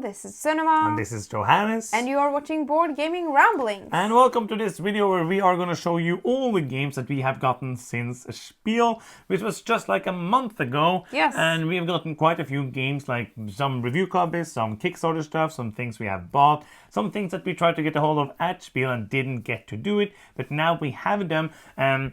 this is Cinema. And this is Johannes. And you are watching Board Gaming Ramblings. And welcome to this video where we are going to show you all the games that we have gotten since Spiel, which was just like a month ago. Yes. And we have gotten quite a few games, like some review copies, some Kickstarter stuff, some things we have bought, some things that we tried to get a hold of at Spiel and didn't get to do it, but now we have them. And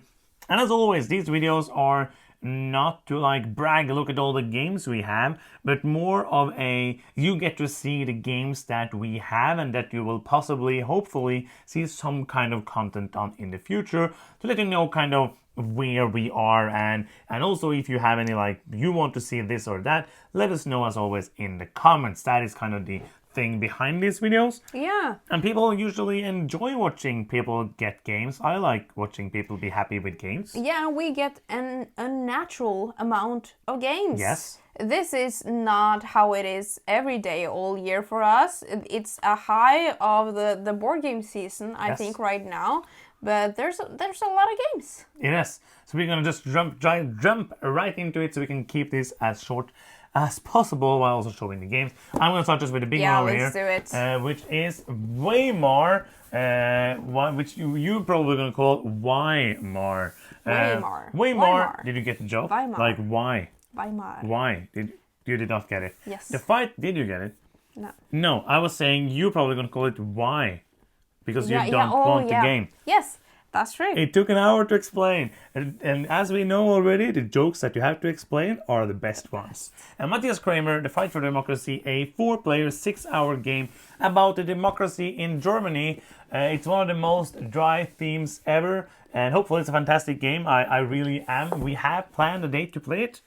as always, these videos are not to like brag, look at all the games we have, but more of a, you get to see the games that we have and that you will possibly, hopefully, see some kind of content on in the future to let you know kind of where we are, and also if you have any like you want to see this or that, let us know as always in the comments. That is kind of the thing behind these videos. Yeah. And people usually enjoy watching people get games. I like watching people be happy with games. Yeah, we get an unnatural amount of games. Yes. This is not how it is every day, all year for us. It's a high of the board game season, I think, right now. But there's a lot of games. It is. So we're gonna just jump right into it so we can keep this as short as possible while also showing the games. I'm going to start just with the big one over here. Yeah, let's do it. Which is Weimar, which you're probably going to call Weimar. Weimar. Did you get the joke? Weimar. Like why? Weimar. Why? You did not get it. Yes. The fight, did you get it? No. No, I was saying you're probably going to call it why. Because you don't want the game. Yes. That's true. It took an hour to explain. And as we know already, the jokes that you have to explain are the best ones. And Matthias Kramer, The Fight for Democracy, a 4-player, 6-hour game about the democracy in Germany. It's one of the most dry themes ever. And hopefully it's a fantastic game. I really am. We have planned a date to play it.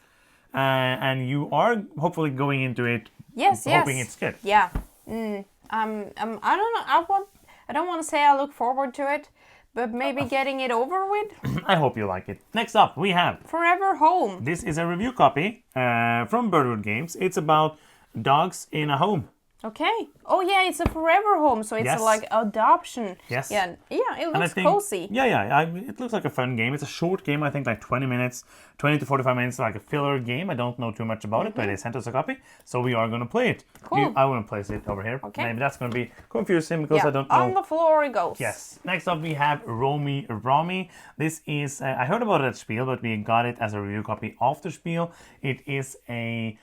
And you are hopefully going into it hoping it's good. Yeah. I don't know. I don't want to say I look forward to it. But maybe getting it over with? I hope you like it. Next up, we have Forever Home. This is a review copy from Birdwood Games. It's about dogs in a home. Okay. Oh yeah, it's a forever home, so it's like adoption. Yes. Yeah, it looks cozy. Yeah. It looks like a fun game. It's a short game, I think like 20 to 45 minutes, like a filler game. I don't know too much about it, but they sent us a copy, so we are going to play it. Cool. I want to place it over here. Okay. Maybe that's going to be confusing because I don't know. On the floor it goes. Yes. Next up we have Romy. This is, I heard about it at Spiel, but we got it as a review copy after Spiel. It is a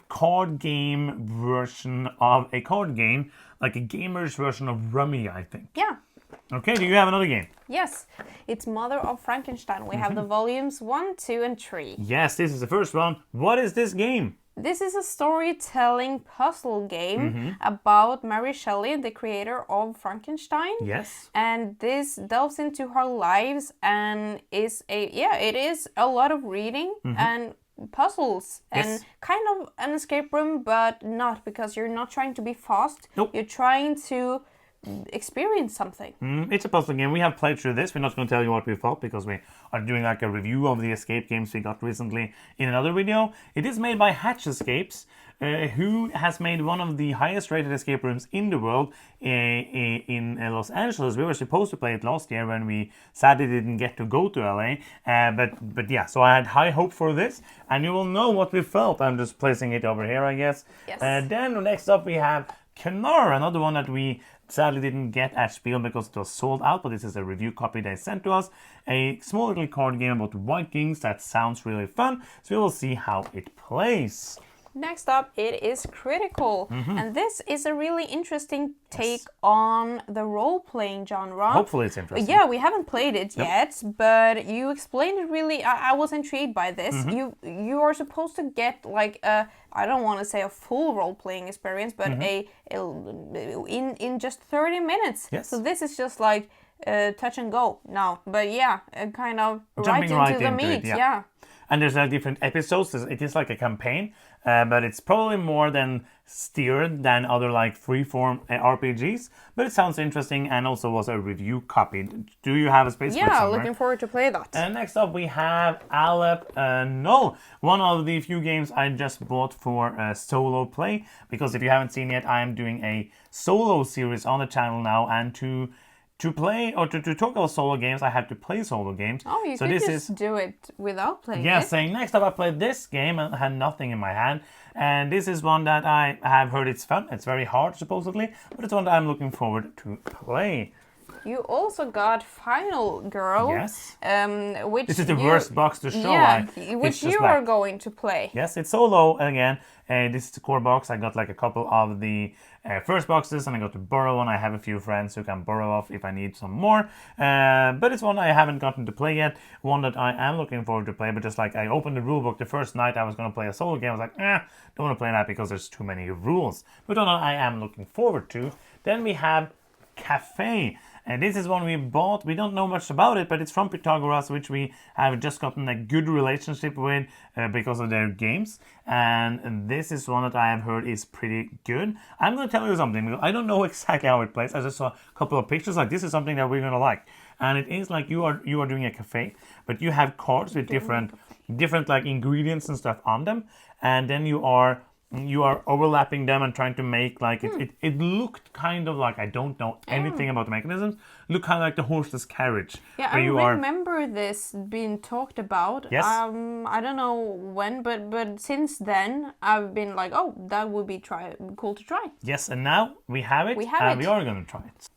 card game version of a card game, like a gamer's version of Rummy, I think. Yeah. Okay, do you have another game? Yes, it's Mother of Frankenstein. We have the volumes 1, 2, and 3. Yes, this is the first one. What is this game? This is a storytelling puzzle game about Mary Shelley, the creator of Frankenstein. Yes. And this delves into her lives and it is a lot of reading and puzzles and kind of an escape room, but not, because you're not trying to be fast. Nope. You're trying to experience something. It's a puzzle game. We have played through this. We're not going to tell you what we thought because we are doing like a review of the escape games we got recently in another video. It is made by Hatch Escapes, who has made one of the highest rated escape rooms in the world in Los Angeles. We were supposed to play it last year when we sadly didn't get to go to LA. But yeah, so I had high hope for this, and you will know what we felt. I'm just placing it over here, I guess. Yes. Then next up we have Canar, another one that we sadly didn't get at Spiel because it was sold out, but this is a review copy they sent to us. A small little card game about Vikings that sounds really fun, so we will see how it plays. Next up, it is Critical. And this is a really interesting take on the role-playing genre. Hopefully it's interesting. Yeah, we haven't played it yet, but you explained it really. I was intrigued by this. You are supposed to get like a, I don't want to say a full role-playing experience, but in just 30 minutes. Yes. So this is just like touch and go now. But yeah, kind of Jumping right into the into meat. it, Yeah. And there's like different episodes. It is like a campaign, but it's probably more than steered than other like freeform RPGs. But it sounds interesting and also was a review copy. Do you have a space for it somewhere? Yeah, looking forward to play that. And next up we have Alf Null, one of the few games I just bought for solo play. Because if you haven't seen yet, I am doing a solo series on the channel now, and to to play or to talk about solo games, I have to play solo games. Oh, you could just do it without playing it. Saying next up I played this game and had nothing in my hand. And this is one that I have heard it's fun. It's very hard, supposedly, but it's one that I'm looking forward to play. You also got Final Girl. Yes. Which this is the worst box to show. Yeah, which you are going to play. Yes, it's solo again. This is the core box. I got like a couple of the first boxes, and I got to borrow one. I have a few friends who can borrow off if I need some more. But it's one I haven't gotten to play yet. One that I am looking forward to play. But just like I opened the rulebook the first night I was going to play a solo game, I was like, don't want to play that because there's too many rules. But one I am looking forward to. Then we have Cafe. And this is one we bought. We don't know much about it, but it's from Pythagoras, which we have just gotten a good relationship with because of their games. And this is one that I have heard is pretty good. I'm going to tell you something, because I don't know exactly how it plays. I just saw a couple of pictures. Like, this is something that we're going to like. And it is like you are doing a cafe, but you have cards with different like ingredients and stuff on them. And then you are overlapping them and trying to make like it looked kind of like, I don't know anything about the mechanisms, look kind of like the horseless carriage. Yeah, I remember this being talked about. Yes. I don't know when, but since then I've been like, oh, that would be cool to try. Yes, and now we have it. We are going to try it.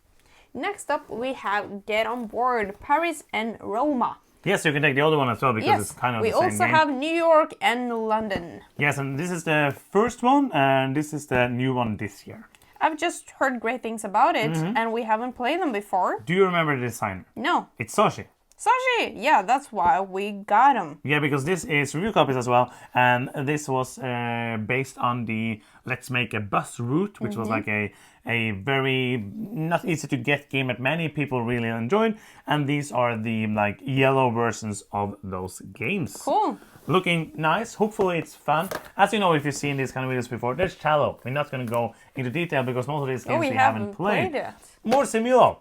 Next up we have Get On Board, Paris and Roma. Yes, you can take the other one as well because it's kind of the same game. We also have New York and London. Yes, and this is the first one, and this is the new one this year. I've just heard great things about it, and we haven't played them before. Do you remember the designer? No. It's Sashi. Sashi! Yeah, that's why we got him. Yeah, because this is review copies as well, and this was based on the Let's Make a Bus route, which was like a very not easy to get game that many people really enjoyed, and these are the like yellow versions of those games. Cool. Looking nice. Hopefully it's fun. As you know, if you've seen these kind of videos before, there's shallow. We're not going to go into detail because most of these games we haven't played. More Simulo.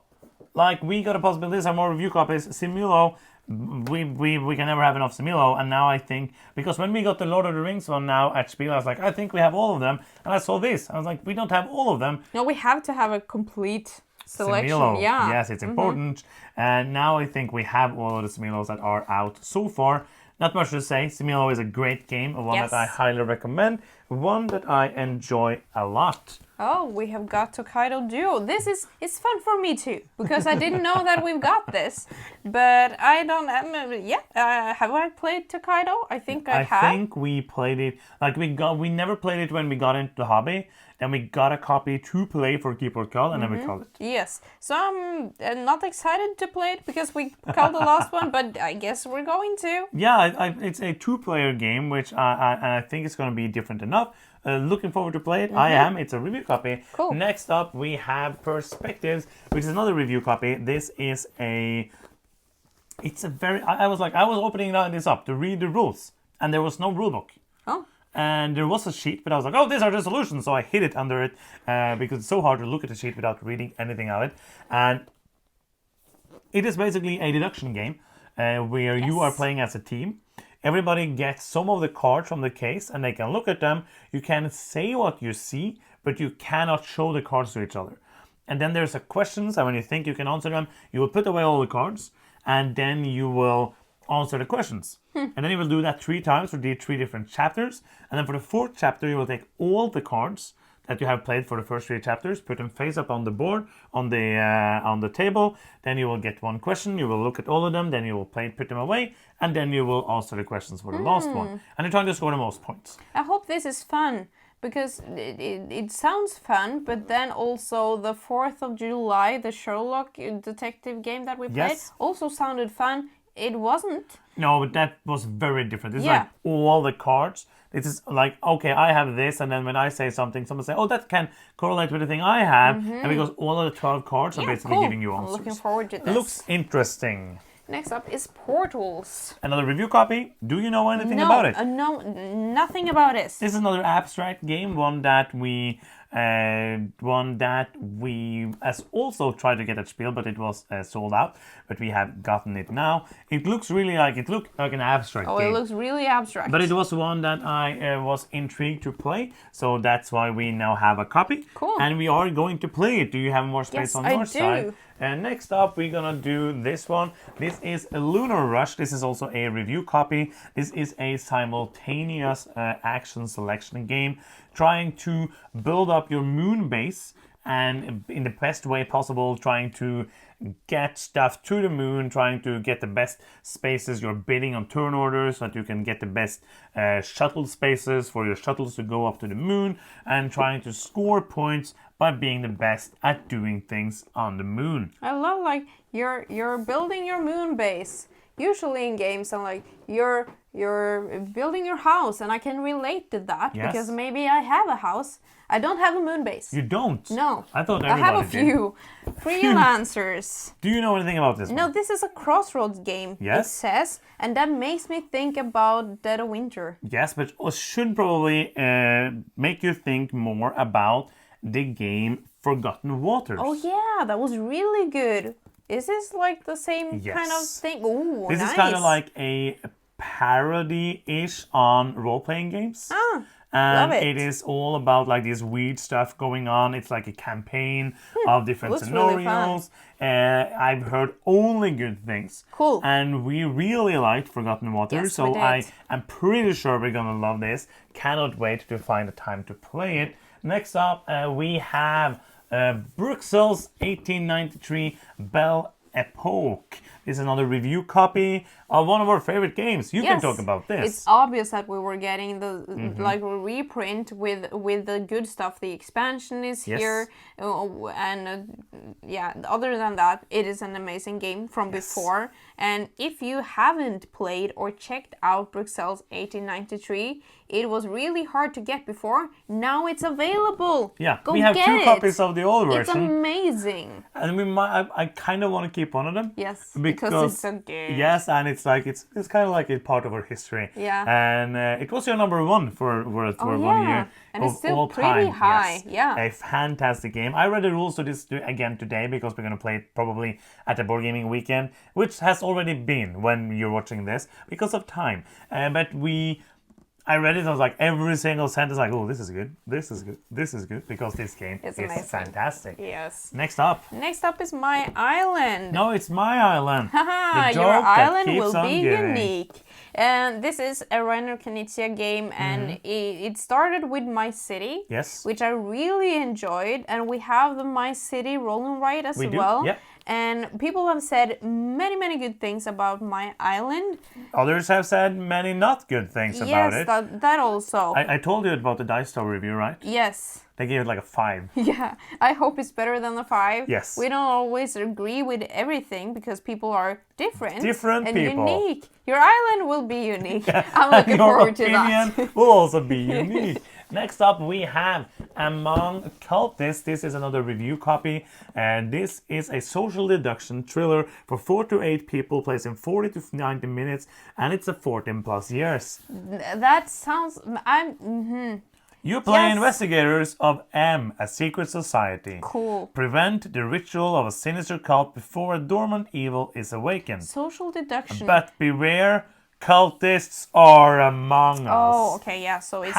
Like, we got a possibility, these are more review copies. Simulo, we can never have enough Simulo, and now I think, because when we got the Lord of the Rings one now at Spiel, I was like, I think we have all of them, and I saw this. I was like, we don't have all of them. No, we have to have a complete selection. Simulo. Yeah. Yes, it's important. And now I think we have all of the Simulos that are out so far. Not much to say. Simulo is a great game, one that I highly recommend, one that I enjoy a lot. Oh, we have got Taido Duo. It's fun for me too, because I didn't know that we've got this. But I don't have I played Taido? I think I have. I think we played it, like we never played it when we got into the hobby. Then we got a copy to play for Keyboard Call, and then we called it. Yes, so I'm not excited to play it because we called the last one, but I guess we're going to. Yeah, it's a two-player game, which I think it's going to be different enough. Looking forward to play it. I am. It's a review copy. Cool. Next up, we have Perspectives, which is another review copy. This is it's a very. I was opening this up to read the rules, and there was no rule book. Oh. And there was a sheet, but I was like, oh, these are the solutions. So I hid it under it because it's so hard to look at the sheet without reading anything of it. And it is basically a deduction game where you are playing as a team. Everybody gets some of the cards from the case and they can look at them. You can say what you see, but you cannot show the cards to each other. And then there's questions, and when you think you can answer them, you will put away all the cards, and then you will answer the questions. And then you will do that 3 times for the 3 different chapters. And then for the 4th chapter, you will take all the cards that you have played for the first 3 chapters, put them face up on the board, on the table. Then you will get 1 question. You will look at all of them. Then you will put them away, and then you will answer the questions for the last one. And you're trying to score the most points. I hope this is fun, because it sounds fun, but then also the 4th of July, the Sherlock detective game that we played, also sounded fun. It wasn't. No, but that was very different. It's like all the cards. It is like, okay, I have this, and then when I say something, someone say, oh, that can correlate with the thing I have. And because all of the 12 cards are basically giving you answers. I'm looking forward to this. It looks interesting. Next up is Portals. Another review copy. Do you know anything about it? No, nothing about it. This is another abstract game, one that we one that we as also tried to get at Spiel, but it was sold out. But we have gotten it now. It looks really like an abstract game. It looks really abstract. But it was one that I was intrigued to play, so that's why we now have a copy. Cool. And we are going to play it. Do you have more space on your side? And next up, we're gonna do this one. This is a Lunar Rush. This is also a review copy. This is a simultaneous action selection game, trying to build up your moon base and in the best way possible, trying to get stuff to the moon, trying to get the best spaces. You're bidding on turn orders so that you can get the best shuttle spaces for your shuttles to go up to the moon, and trying to score points by being the best at doing things on the moon. I love like you're building your moon base. Usually in games, I'm like you're building your house, and I can relate to that because maybe I have a house. I don't have a moon base. You don't? No. I thought everybody did. I have a few. Freelancers. Do you know anything about this one? No, this is a Crossroads game, yes. It says, and that makes me think about Dead of Winter. Yes, but it should probably make you think more about the game Forgotten Waters. Oh yeah, that was really good. Is this like the same kind of thing? Ooh, this is kind of like a parody-ish on role-playing games. And love it is all about like this weird stuff going on. It's like a campaign of different scenarios. Really I've heard only good things. Cool. And we really liked Forgotten Waters, yes, so I'm pretty sure we're gonna love this. Cannot wait to find the time to play it. Next up, we have Bruxelles 1893 Belle Epoque. This is another review copy of one of our favorite games. You can talk about this. It's obvious that we were getting the like a reprint with the good stuff. The expansion is here, and other than that, it is an amazing game from before. And if you haven't played or checked out Bruxelles 1893, it was really hard to get before. Now it's available. Yeah, go we have two copies of the old version. It's amazing. And I kind of want to keep one of them. Yes, because it's so good. Yes, and it's like it's kind of like a part of our history. Yeah. And it was your number one for 1 year. And it's still pretty high. Yes. Yeah. A fantastic game. I read the rules to this again today because we're going to play it probably at the board gaming weekend, which has already been when you're watching this because of time. But I read it and I was like, every single sentence, like, oh, this is good, this is good, this is good, because this game is fantastic. Yes. Next up is My Island. No, it's My Island. Haha, your island will be unique. And this is a Rainer Knizia game, and it started with My City, which I really enjoyed, and we have the My City roll and write as well. Yep. And people have said many good things about My Island. Others have said many not good things about it. Yes, that also. I told you about the Dice Tower review, right? Yes. They gave it like a 5. Yeah, I hope it's better than the 5. Yes. We don't always agree with everything because people are different. Different people. Unique. Your island will be unique. I'm looking forward to that. Your opinion will also be unique. Next up, we have Among Cultists. This is another review copy, and this is a social deduction thriller for 4 to 8 people, plays in 40 to 90 minutes, and it's a 14 plus years. That sounds... You play investigators of M, a secret society. Cool. Prevent the ritual of a sinister cult before a dormant evil is awakened. Social deduction. But beware, cultists are among us. Oh, okay, yeah. So it's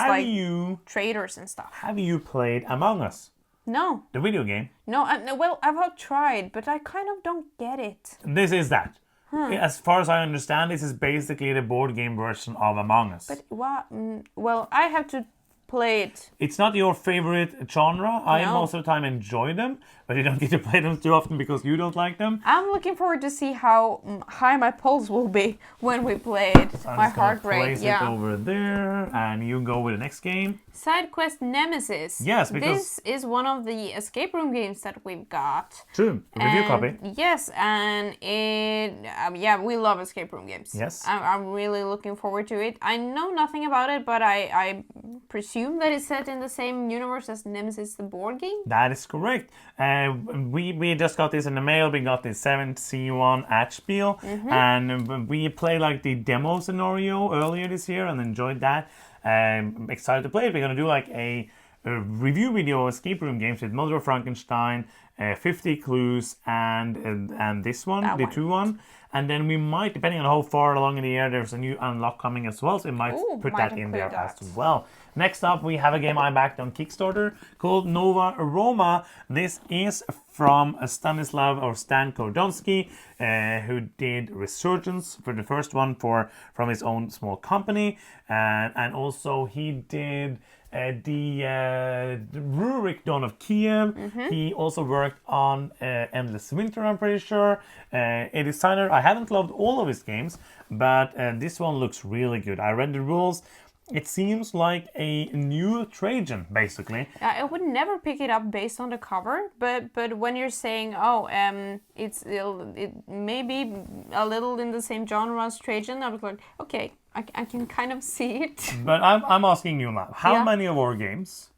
traitors and stuff. Have you played Among Us? No. The video game? No, well, I've tried, but I kind of don't get it. This is that. As far as I understand, this is basically the board game version of Among Us. But well, I have to play it. It's not your favorite genre. I most of the time enjoy them, but you don't get to play them too often because you don't like them. I'm looking forward to see how high my pulse will be when we play it. So my heart rate. Place it over there, and you go with the next game. Side Quest Nemesis. Yes, because this is one of the escape room games that we've got. True, review copy. Yes, and it. We love escape room games. Yes, I'm really looking forward to it. I know nothing about it, but I presume that it's set in the same universe as Nemesis, the board game. That is correct. We just got this in the mail. We got the 7th C1 at Spiel, and we played like the demo scenario earlier this year and enjoyed that. Excited to play it. We're gonna do like a review video escape room games with Mother of Frankenstein, 50 Clues, and this one, That the one. 2 and then we might, depending on how far along in the year, there's a new unlock coming as well, so we might put that in there as well. Next up, we have a game I backed on Kickstarter called Nova Roma. This is from Stanislav or Stan Kordonsky, who did Resurgence for the first one from his own small company, and also he did the Rurik Dawn of Kiev. He also worked on Endless Winter, I'm pretty sure. A designer. I haven't loved all of his games, but this one looks really good. I read the rules. It seems like a new Trajan, basically. I would never pick it up based on the cover, but when you're saying, it may be a little in the same genre as Trajan, I was like, okay, I can kind of see it. But I'm asking you now, how Yeah. many of our games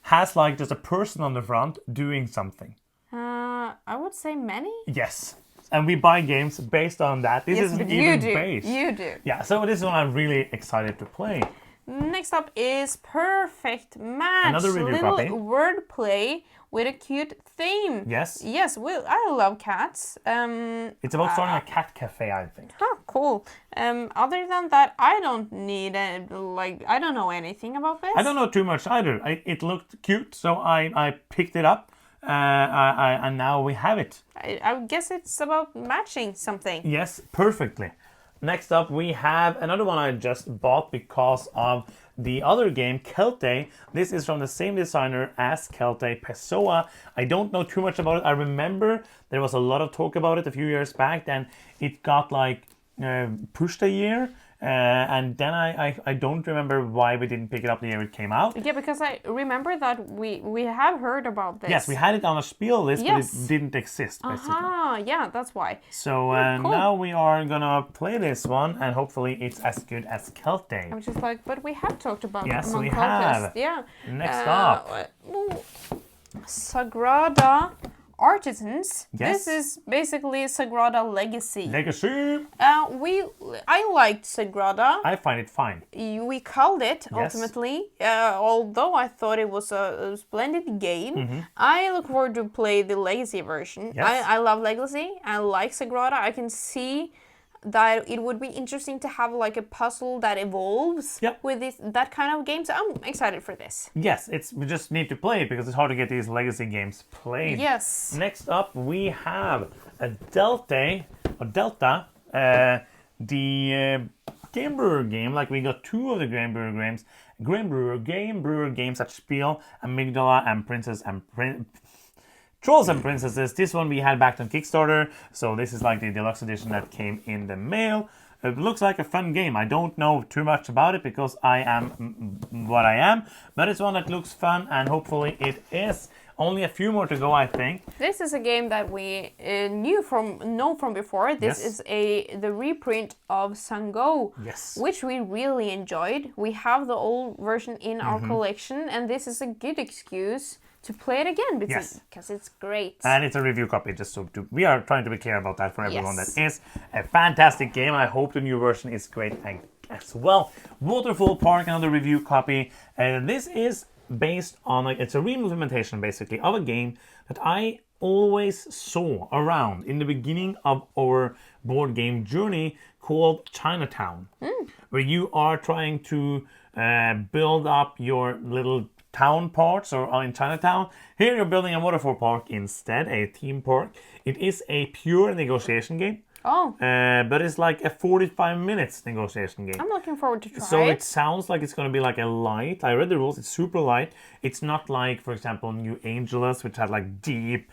has like just a person on the front doing something? I would say many. Yes. And we buy games based on that. This Yes, isn't but you even do. based. You do. Yeah, so this one I'm really excited to play. Next up is Perfect Match. Another review little copy. wordplay with a cute theme. Yes. Yes, well, I love cats. It's about starting a cat cafe, I think. Cool. Other than that, I don't need I don't know anything about this. I don't know too much either. It looked cute, so I picked it up, and now we have it. I guess it's about matching something. Yes, perfectly. Next up, we have another one I just bought because of the other game, Kelte. This is from the same designer as Kelte, Pessoa. I don't know too much about it. I remember there was a lot of talk about it a few years back, and it got like pushed a year. And then I don't remember why we didn't pick it up the year it came out. Yeah, because I remember that we have heard about this. Yes, we had it on a Spiel list, Yes. but it didn't exist, basically. Yeah, that's why. So cool. now we are gonna play this one, and hopefully it's as good as Kelte. I'm just like, but we have talked about Yes, Among we Cultists. have. Yeah. Next up. Sagrada Artisans. Yes. This is basically Sagrada Legacy. Legacy! I liked Sagrada. I find it fine. We called it Yes. ultimately. Although I thought it was a splendid game, I look forward to play the Legacy version. Yes. I love Legacy. I like Sagrada. I can see that it would be interesting to have like a puzzle that evolves Yep. with that kind of game. So I'm excited for this. Yes, we just need to play it because it's hard to get these Legacy games played. Yes. Next up, we have a Delta, the Game Brewer game. Like we got two of the Game Brewer games at Spiel, Amygdala and Princess and Trolls and Princesses. This one we had backed on Kickstarter, so this is like the deluxe edition that came in the mail. It looks like a fun game. I don't know too much about it because I am what I am, but it's one that looks fun, and hopefully it is. Only a few more to go, I think. This is a game that we know from before. This Yes. is the reprint of Sango, Yes. which we really enjoyed. We have the old version in our collection, and this is a good excuse to play it again because it's great. And it's a review copy, just so we are trying to be clear about that for everyone. Yes. That is a fantastic game. I hope the new version is great as well. Waterfall Park, another review copy. This is based on, it's a re-implementation basically of a game that I always saw around in the beginning of our board game journey called Chinatown, where you are trying to build up your little town parts or in Chinatown. Here you're building a waterfall park instead, a theme park. It is a pure negotiation game. Oh, But it's like a 45 minutes negotiation game. I'm looking forward to try So it. it sounds like it's going to be like a light. I read the rules. It's super light. It's not like, for example, New Angeles, which had like deep,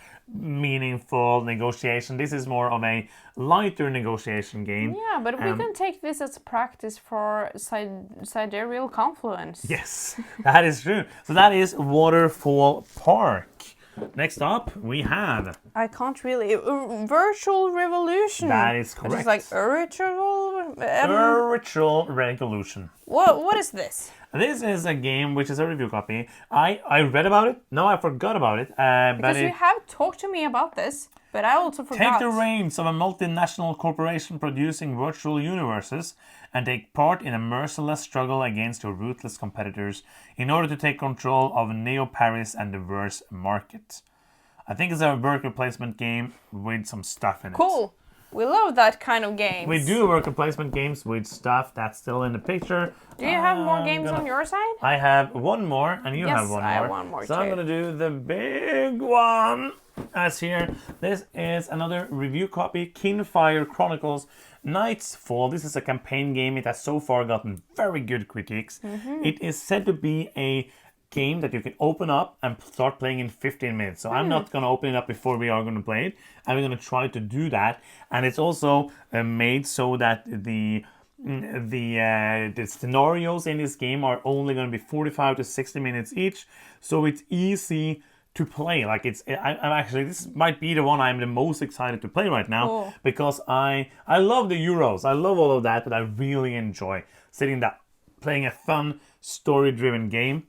meaningful negotiation. This is more of a lighter negotiation game. Yeah, but we can take this as practice for sidereal confluence. Yes, that is true. So that is Waterfall Park. Next up, we have... I can't really... Virtual Revolution. That is Which is correct. like a ritual... Virtual Revolution. What is this? This is a game which is a review copy. I read about it. No, I forgot about it. Because you have talked to me about this, but I also forgot. Take the reins of a multinational corporation producing virtual universes and take part in a merciless struggle against your ruthless competitors in order to take control of Neo Paris and the verse market. I think it's a worker placement game with some stuff in it. Cool. We love that kind of games. We do worker placement games with stuff that's still in the picture. Do you have more games on your side? I have one more, and you have one more. I have one more so too. I'm going to do the big one. As here, this is another review copy, Kinfire Chronicles Night's Fall. This is a campaign game. It has so far gotten very good critiques. It is said to be a game that you can open up and start playing in 15 minutes. So I'm not going to open it up before we are going to play it. I'm going to try to do that. And it's also made so that the scenarios in this game are only going to be 45 to 60 minutes each. So it's easy to play. Like I'm actually, this might be the one I'm the most excited to play right now because I love the Euros. I love all of that, but I really enjoy sitting there playing a fun story-driven game.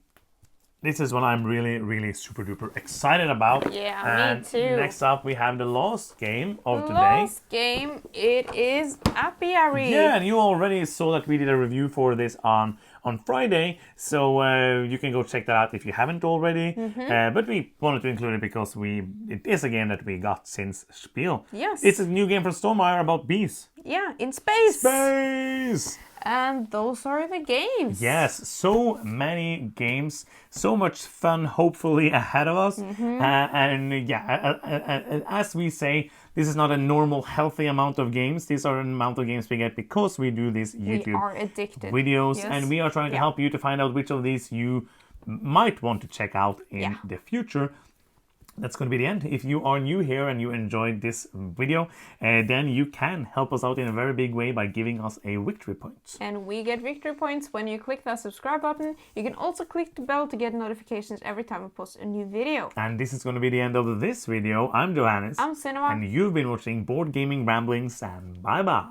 This is what I'm really, really super duper excited about. Yeah, and me too. Next up, we have the last game of today. Last game, it is Apiary. Yeah, and you already saw that we did a review for this on Friday, so you can go check that out if you haven't already. But we wanted to include it because it is a game that we got since Spiel. Yes. It's a new game from Stormire about bees. Yeah, in space. Space! And those are the games. Yes, so many games, so much fun hopefully ahead of us. As we say, this is not a normal healthy amount of games. These are an amount of games we get because we do these YouTube videos. And we are trying to help you to find out which of these you might want to check out in the future. That's going to be the end. If you are new here and you enjoyed this video, then you can help us out in a very big way by giving us a victory point. And we get victory points when you click that subscribe button. You can also click the bell to get notifications every time we post a new video. And this is going to be the end of this video. I'm Johannes. I'm Sino. And you've been watching Board Gaming Ramblings, and bye-bye.